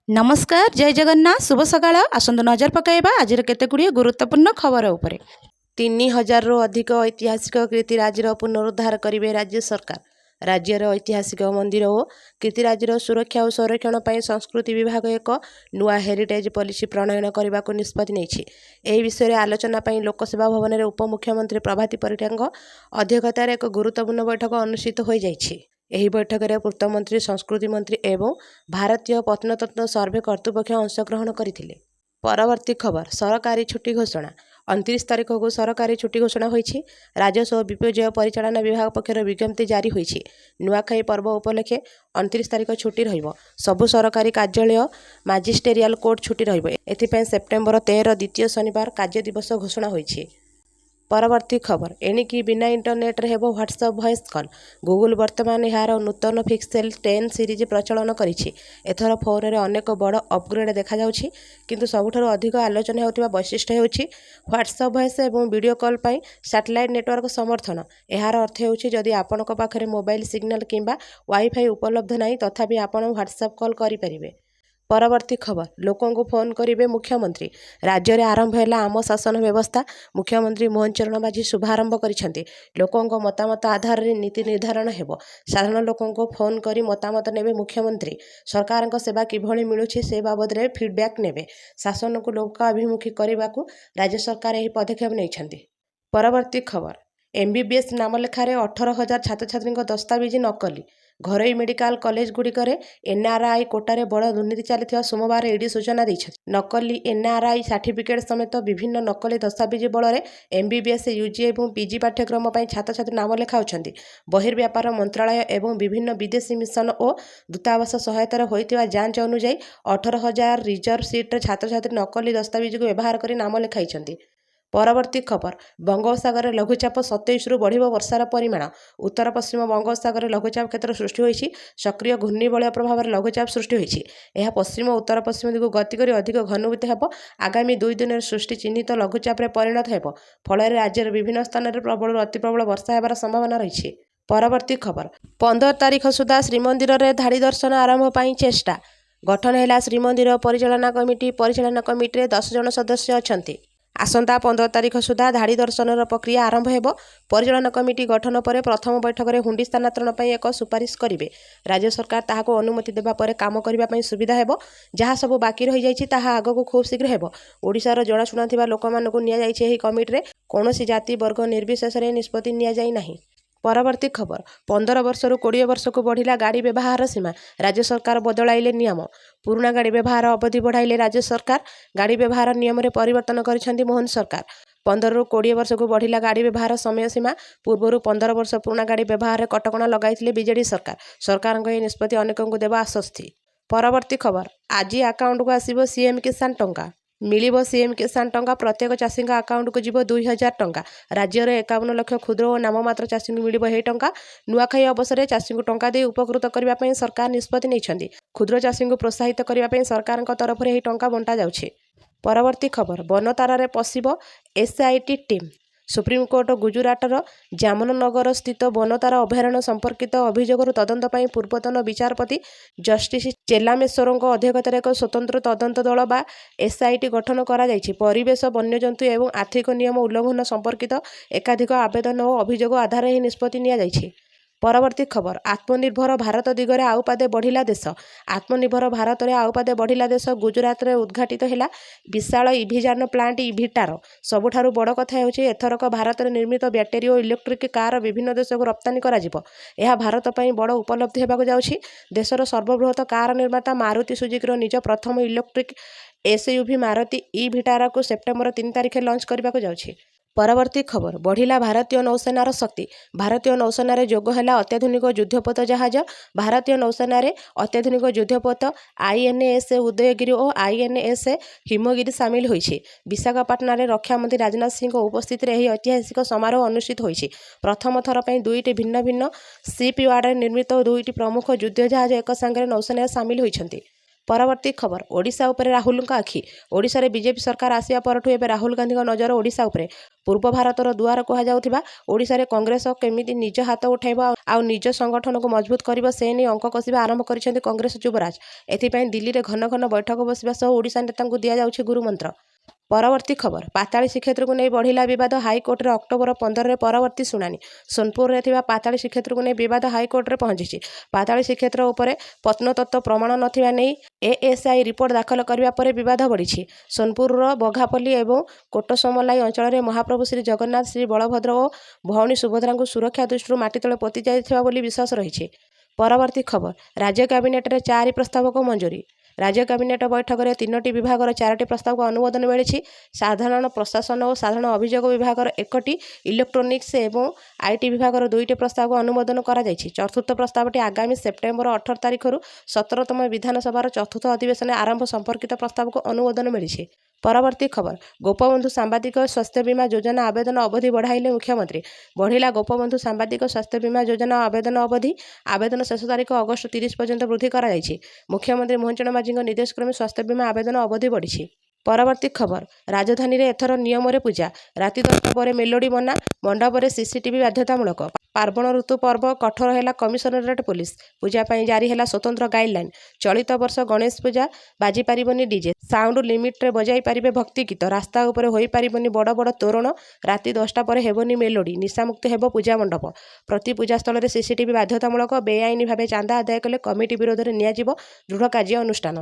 नमस्कार जय जगन्नाथ शुभ सकाळ आसंतु नजर पकाइबा आज केतेगुड़िए गुरुत्वपूर्ण खबर उपरे 3000 रु अधिक ऐतिहासिक कीर्तिराजीर पुनरुद्धार करेंगे राज्य सरकार। राज्यर ऐतिहासिक मंदिर और कीर्तिराजीर सुरक्षा और संरक्षण पर संस्कृति विभाग एक नुआ हेरिटेज पॉलिसी प्रणयन करने को निष्पत्ति नहीं। यह विषय में आलोचना लोकसेवा भवन में उपमुख्यमंत्री प्रभाती परिड़ा अध्यक्षतार एक गुरुत्वपूर्ण बैठक अनुष्ठित हो जाइए। ଏହି ବୈଠକରେ ପୂର୍ତ୍ତମନ୍ତ୍ରୀ ସଂସ୍କୃତି ମନ୍ତ୍ରୀ ଏବଂ ଭାରତୀୟ ପ୍ରତ୍ନତତ୍ତ୍ୱ ସର୍ଭେ କର୍ତ୍ତୃପକ୍ଷ ଅଂଶଗ୍ରହଣ କରିଥିଲେ। ପରବର୍ତ୍ତୀ ଖବର ସରକାରୀ ଛୁଟି ଘୋଷଣା 29 ତାରିଖକୁ ସରକାରୀ ଛୁଟି ଘୋଷଣା ହୋଇଛି। ରାଜସ୍ୱ ଓ ବିପର୍ଯ୍ୟୟ ପରିଚାଳନା ବିଭାଗ ପକ୍ଷରୁ ବିଜ୍ଞପ୍ତି ଜାରି ହୋଇଛି। ନୂଆଖାଇ ପର୍ବ ଉପଲକ୍ଷେ 29 ତାରିଖ ଛୁଟି ରହିବ। ସବୁ ସରକାରୀ କାର୍ଯ୍ୟାଳୟ ମାଜିଷ୍ଟେରିଆଲ କୋର୍ଟ ଛୁଟି ରହିବ। ଏଥିପାଇଁ ସେପ୍ଟେମ୍ବର 13 ଦ୍ୱିତୀୟ ଶନିବାର କାର୍ଯ୍ୟ ଦିବସ ଘୋଷଣା ହୋଇଛି। परवर्ती खबर एणिकी बिना इंटरनेट रे हेबो व्हाट्सएप वॉइस कॉल। गूगल वर्तमान यार नूतन पिक्सेल 10 सीरीज प्रचलन करिछि। एथर फोन रे अनेक बड़ अपग्रेड देखा जाउछि, किंतु सबुठारु अधिक आलोचना हेउथिबा वैशिष्ट्य हेउछि व्हाट्सएप वॉइस एवं वीडियो कॉल पई सैटेलाइट नेटवर्क समर्थन। यार अर्थ हेउछि जदि आपनक पाखरे मोबाइल सिग्नल किंबा वाईफाई उपलब्ध नाही तथापि आपण व्हाट्सएप कॉल करि परिबे। परवर्ती खबर लोकों को फोन करेंगे मुख्यमंत्री। राज्य में आरंभ है आम शासन व्यवस्था। मुख्यमंत्री मोहन चरण माझी शुभारंभ करिसेंति। लोकों मतामत आधार में नीति निर्धारण हेबो। साधारण लोकों को फोन करी मतामत नेबे मुख्यमंत्री। सरकार सेवा किभଳି मिलुछि से बाबद रे फीडबैक नेबे। शासन को लोकाभिमुखी करने को राज्य सरकार यह पदक्षेप नहीं। परवर्ती खबर एमबीबीएस नाम लेखार 18,000 छात्र छात्री दस्तावेज नकली। घरोई मेडिकल कॉलेज गुड़िकर एनआरआई कोटारे बड़ दुर्नीति चली सोमवार ईडी सूचना दी। नकली एनआरआई सर्टिफिकेट समेत विभिन्न नकली दस्तावेज बल एमबीबीएस यूजी और पीजी पाठ्यक्रम छात्र छात्री नाम लेखाऊँच। बहिर्व्यापार मंत्रालय एवं विभिन्न विदेशी मिशन और दूतावास सहायतार होता जांच अनुଯାयी 18,000 रिजर्व सीट्रे छात्र छात्री नकली दस्तावेज को व्यवहार कर नाम लेखाई। परवर्ती खबर बंगोपसागर लघुचाप 27 रु बढ़ वर्षार परिमाण। उत्तर पश्चिम बंगोपसागर लघुचाप क्षेत्र सृष्टि होती सक्रिय घूर्णिबलय प्रभाव लघुचाप सृष्टि होती। यह पश्चिम उत्तर पश्चिम दिग गति कर अधिक घनीभूत हो आगामी 2 दिन सृष्टि चिन्हित लघुचाप परिणत हो फल राज्यर विभिन्न स्थान में प्रबल अति प्रबल वर्षा होबार संभावना रही। परवर्ती खबर 15 तारिख सुधा श्रीमंदिर में धाड़ी दर्शन आरंभ पर चेष्टा। गठन है श्रीमंदिर परिचालना कमिटी 10 जन सदस्य अच्छा। आसंता 15 तारिख सुधा धाड़ी दर्शन प्रक्रिया आरंभ हो। परिचालना कमिटी गठन पर प्रथम बैठक में हुंडी स्थानांतरण पर एक सुपारिश करेंगे। राज्य सरकार ताहाको अनुमति देबा पर काम करने सुविधा हेबो। जहाँ सब बाकी रही जाइछि ताहा आगको खूब शीघ्र हेबो। ओडिशार जणाशुना थिबा लोकमानकु निया जाइछि एही कमिटी रे कोनोसी जाति वर्ग निर्विशेष रे निष्पत्ति निया जाई नाही। परवर्ती खबर 15 वर्ष रु 20 वर्ष को बढ़िला गाड़ी व्यवहार सीमा। राज्य सरकार बदलाइले नियम। पुराना गाड़ी व्यवहार अवधि बढ़ाइले राज्य सरकार। गाड़ी व्यवहार नियम में परिवर्तन करिसेंति मोहन सरकार। 15 रु 20 वर्ष को बढ़िला गाड़ी व्यवहार समय सीमा। पूर्व 15 वर्ष पुराना गाड़ी व्यवहार कटकणा लगाइथिले बीजेडी सरकार। सरकार यह निष्पत्ति अनेकों देवा आश्वस्ति। परवर्ती खबर आज आकाउंट को आसीबो सीएम किसान टंका। मिलिबो सीएम किसान टंका प्रत्येक चाषी आकाउंट को जीव 2000 टंका। राज्यर 51 लाख क्षुद्र और नाममात्र चाषी को मिलिबो हे टंका। नुआखाई अवसर में चाषी को टंका दे उपकृत करने सरकार निष्पत्ति नहीं। क्षुद्र चाषी को प्रोत्साहित करने सरकार तरफ यह टंका बंटा जाउछि। परवर्ती खबर बनतारा पशिब एसआईटी टीम। सुप्रीमकोर्ट गुजराटर जामनगर स्थित बनतारा अभयारण्य संपर्कित अभियोग तदंत पर पूर्वतन विचारपति जस्टिस चेलामेश्वरों अध्यक्षतार एक स्वतंत्र तदंत दल बा एसआईटी गठन करा जायछि। परिवेश वन्यजंतु एवं आर्थिक नियम उल्लंघन संपर्कित एकाधिक आवेदन और अभियोग आधार ही निष्पत्ति निया जायछि। परवर्ती खबर आत्मनिर्भर भारत दिगरे आउ पादे बढ़िला देश। आत्मनिर्भर भारत में आउ पादे बढ़िला देश गुजरात में उद्घाटित है विशाल इभिजान प्लांट इभिटार। सबुठारु बड़ कथा हेउछि एथरक भारत में निर्मित बैटेरी और इलेक्ट्रिक कार विभिन्न देश को रप्तानी करा जिवो। यह भारत पई बड़ उपलब्धि हेबाकु जाउछि। देशर सर्वबृहत कार निर्माता मारुति सुजुकी निज प्रथम इलेक्ट्रिक एसयूवी मारुति इभिटारा को सेप्टेम्बर 3 तारिख लॉन्च करने जाउछि। परवर्ती खबर बढ़िला भारतीय नौसेनार शक्ति। भारतीय नौसेना जोग है अत्याधुनिक युद्धपोत जहाज। भारतीय नौसेना अत्याधुनिक युद्धपोत आईएनएस उदयगिरी और आईएनएस हिमगिरी सामिल होइछि। विशाखापाटना रक्षा मंत्री राजनाथ सिंह उपस्थित में यह ऐतिहासिक समारोह अनुष्ठित होइछि। प्रथम थर पर 2टी भिन्न भिन्न शिपयार्ड निर्मित 2टी प्रमुख युद्ध जहाज एक संगे नौसेना सामिल होइछन्ति। ପରବର୍ତ୍ତୀ ଖବର ଓଡ଼ିଶା ଉପରେ ରାହୁଲଙ୍କ ଆଖି। ଓଡ଼ିଶାରେ ବିଜେପି ସରକାର ଆସିବା ପରଠୁ ଏବେ ରାହୁଲ ଗାନ୍ଧୀଙ୍କ ନଜର ଓଡ଼ିଶା ଉପରେ। ପୂର୍ବ ଭାରତର ଦୁଆର କୁହାଯାଉଥିବା ଓଡ଼ିଶାରେ କଂଗ୍ରେସ କେମିତି ନିଜ ହାତ ଉଠାଇବ ଆଉ ନିଜ ସଂଗଠନକୁ ମଜବୁତ କରିବ ସେ ନେଇ ଅଙ୍କ କଷିବା ଆରମ୍ଭ କରିଛନ୍ତି କଂଗ୍ରେସ ଯୁବରାଜ। ଏଥିପାଇଁ ଦିଲ୍ଲୀରେ ଘନ ଘନ ବୈଠକ ବସିବା ସହ ଓଡ଼ିଶା ନେତାଙ୍କୁ ଦିଆଯାଉଛି ଗୁରୁମନ୍ତ୍ର। ପରବର୍ତ୍ତୀ ଖବର ପାତାଳି ଶ୍ରୀକ୍ଷେତ୍ରକୁ ନେଇ ବଢ଼ିଲା ବିବାଦ। ହାଇକୋର୍ଟରେ ଅକ୍ଟୋବର 15ରେ ପରବର୍ତ୍ତୀ ଶୁଣାଣି। ସୋନପୁରରେ ଥିବା ପାତାଳି ଶ୍ରୀକ୍ଷେତ୍ରକୁ ନେଇ ବିବାଦ ହାଇକୋର୍ଟରେ ପହଞ୍ଚିଛି। ପାତାଳି ଶ୍ରୀକ୍ଷେତ୍ର ଉପରେ ପ୍ରତ୍ନତତ୍ତ୍ୱ ପ୍ରମାଣ ନଥିବା ନେଇ ଏଏସ୍ଆଇ ରିପୋର୍ଟ ଦାଖଲ କରିବା ପରେ ବିବାଦ ବଢ଼ିଛି। ସୋନପୁରର ବଘାପଲ୍ଲୀ ଏବଂ କୋଟସମଲାଇ ଅଞ୍ଚଳରେ ମହାପ୍ରଭୁ ଶ୍ରୀ ଜଗନ୍ନାଥ, ଶ୍ରୀ ବଳଭଦ୍ର ଓ ଭଉଣୀ ସୁଭଦ୍ରାଙ୍କୁ ସୁରକ୍ଷା ଦୃଷ୍ଟିରୁ ମାଟି ତଳେ ପୋତି ଯାଇଥିବା ବୋଲି ବିଶ୍ୱାସ ରହିଛି। ପରବର୍ତ୍ତୀ ଖବର ରାଜ୍ୟ କ୍ୟାବିନେଟରେ 4 ପ୍ରସ୍ତାବକୁ ମଞ୍ଜୁରୀ। ରାଜ୍ୟ କ୍ୟାବିନେଟ ବୈଠକରେ 3ଟି ବିଭାଗର 4ଟି ପ୍ରସ୍ତାବକୁ ଅନୁମୋଦନ ମିଳିଛି। ସାଧାରଣ ପ୍ରଶାସନ ଓ ସାଧାରଣ ଅଭିଯୋଗ ବିଭାଗର 1ଟି, ଇଲେକ୍ଟ୍ରୋନିକ୍ସ ଏବଂ ଆଇଟି ବିଭାଗର 2ଟି ପ୍ରସ୍ତାବକୁ ଅନୁମୋଦନ କରାଯାଇଛି। ଚତୁର୍ଥ ପ୍ରସ୍ତାବଟି ଆଗାମୀ ସେପ୍ଟେମ୍ବର 18 ତାରିଖରୁ 17ତମ ବିଧାନସଭାର ଚତୁର୍ଥ ଅଧିବେଶନ ଆରମ୍ଭ ସମ୍ପର୍କିତ ପ୍ରସ୍ତାବକୁ ଅନୁମୋଦନ ମିଳିଛି। ପରବର୍ତ୍ତୀ ଖବର ଗୋପବନ୍ଧୁ ସାମ୍ବାଦିକ ସ୍ୱାସ୍ଥ୍ୟ ବୀମା ଯୋଜନା ଆବେଦନ ଅବଧି ବଢ଼ାଇଲେ ମୁଖ୍ୟମନ୍ତ୍ରୀ। ବଢ଼ିଲା ଗୋପବନ୍ଧୁ ସାମ୍ବାଦିକ ସ୍ୱାସ୍ଥ୍ୟ ବୀମା ଯୋଜନା ଆବେଦନ ଅବଧି। ଆବେଦନ ଶେଷ ତାରିଖ ଅଗଷ୍ଟ 30 ପର୍ଯ୍ୟନ୍ତ ବୃଦ୍ଧି କରାଯାଇଛି। ମୁଖ୍ୟମନ୍ତ୍ରୀ ମୋହନ ମାଝୀଙ୍କ ନିର୍ଦ୍ଦେଶକ୍ରମେ ସ୍ୱାସ୍ଥ୍ୟ ବୀମା ଆବେଦନ ଅବଧି ବଢ଼ିଛି। ପରବର୍ତ୍ତୀ ଖବର ରାଜଧାନୀରେ ଏଥର ନିୟମରେ ପୂଜା। ରାତି 10ଟା ପରେ ମେଲୋଡି ମନା। ମଣ୍ଡପରେ ସିସିଟିଭି ବାଧ୍ୟତାମୂଳକ। ପାର୍ବଣ ଋତୁ ପର୍ବ କଠୋର ହେଲା କମିଶନରେଟ ପୋଲିସ। ପୂଜା ପାଇଁ ଜାରି ହେଲା ସ୍ୱତନ୍ତ୍ର ଗାଇଡଲାଇନ। ଚଳିତ ବର୍ଷ ଗଣେଶ ପୂଜା ବାଜିପାରିବନି ଡିଜେ। ସାଉଣ୍ଡ ଲିମିଟରେ ବଜାଇ ପାରିବେ ଭକ୍ତି ଗୀତ। ରାସ୍ତା ଉପରେ ହୋଇପାରିବନି ବଡ଼ ବଡ଼ ତୋରଣ। ରାତି 10ଟା ପରେ ହେବନି ମେଲୋଡି। ନିଶାମୁକ୍ତ ହେବ ପୂଜା ମଣ୍ଡପ। ପ୍ରତି ପୂଜାସ୍ଥଳରେ ସିସିଟିଭି ବାଧ୍ୟତାମୂଳକ। ବେଆଇନ ଭାବେ ଚାନ୍ଦା ଆଦାୟ କଲେ କମିଟି ବିରୋଧରେ ନିଆଯିବ ଦୃଢ଼ କାର୍ଯ୍ୟାନୁଷ୍ଠାନ।